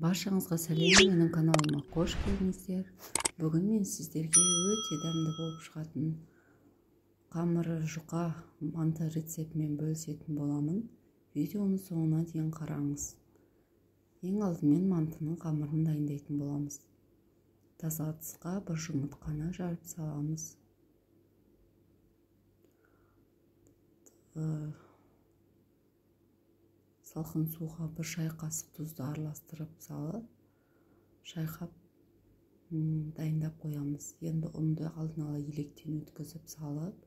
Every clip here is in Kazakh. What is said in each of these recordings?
Баршаңызға сәлем, менің каналыма қош келдіңіздер. Бүгін мен сіздерге өте дәмді болып шығатын қамыры жұқа манты рецептімен бөлісетін боламын. Видеоны соңына дейін қараңыз. Ең алдымен мантының қамырын дайындайтын боламыз. Таза ыдысқа бір жұмыртқаны жарып саламыз. Салқын суға бір шай қасық тұзды араластырып салып, шайқап дайындап қоямыз. Енді ұнды алдын ала електен өткізіп салып,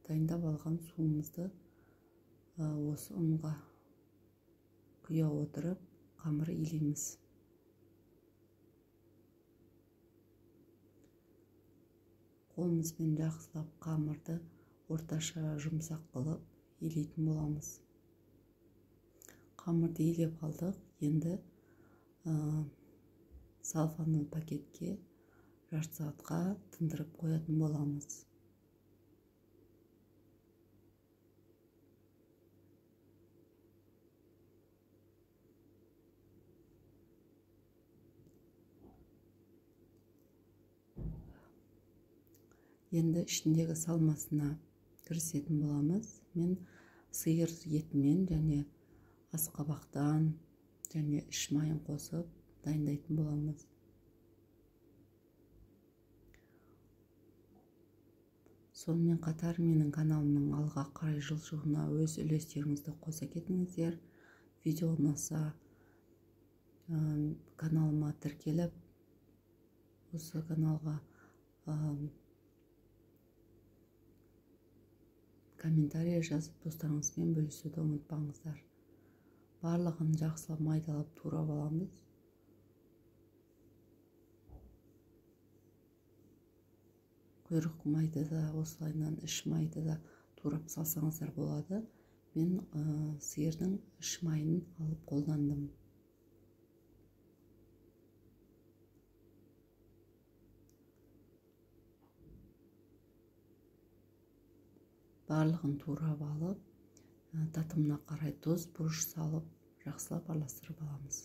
дайындап алған суымызды осы ұнға құя отырып, қамыр илейміз. Қолымызбен жақсылап қамырды орташа жұмсақ қылып илейтін боламыз. Қамырды илеп алдық. Енді салфаны пакетке жарты сағатқа тындырып қоятын боламыз. Енді ішіндегі салмасына кірісетін боламыз. Мен сиыр етімен және асқабақтан және іш майын қосып дайындайтын боламыз. Сонымен қатар менің каналымның алға қарай жылжуына өз үлестеріңізді қоса кетіңіздер. Видео ұнаса каналыма тіркеліп, осы каналға комментарий жазып достарыңызбен бөлісуді ұмытпаңыздар. Барлығын жақсылап майдалап турап аламыз. Құйрық майды да, осылайынан іш майды да турап салсаңыздар болады. Мен сиырдың іш майын алып қолдандым. Барлығын турап алып, татымына қарай тұз, бұрыш салып, жақсылап араластырып аламыз.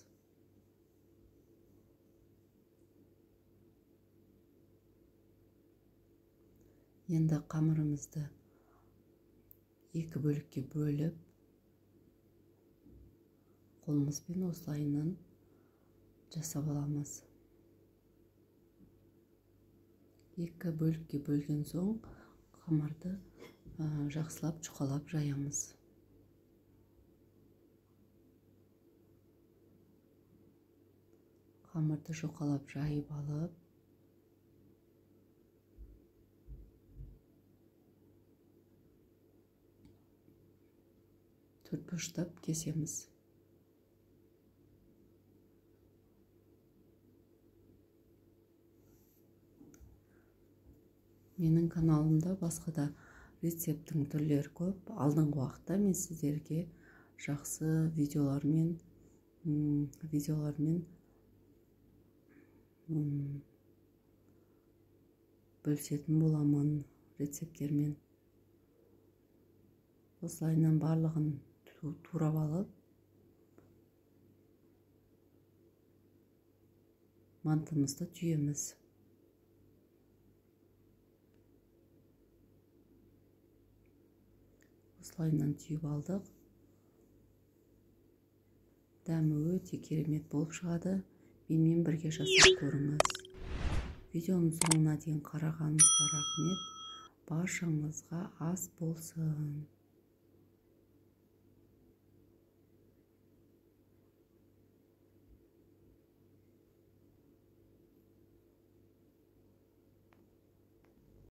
Енді қамырымызды екі бөлікке бөліп, қолымызбен осылайынан жасап аламыз. Екі бөлікке бөлген соң қамырды жақсылап жұқалап жаямыз. Қамырды жұқалап жайып алып, төртбұрыштап кесеміз. Менің каналымда басқа да рецептің түрлері көп. Алдыңғы уақытта мен сіздерге жақсы видеолармен бөлісетін боламын, рецепттермен. Осылайынан барлығын турап алып, мантымызды түйеміз. Осылайынан түйіп алдық. Дәмі өте керемет болып шығады. Менімен бірге жасап көріңіз. Видеоның соңына дейін қарағаныңызға рахмет. Баршаңызға ас болсын.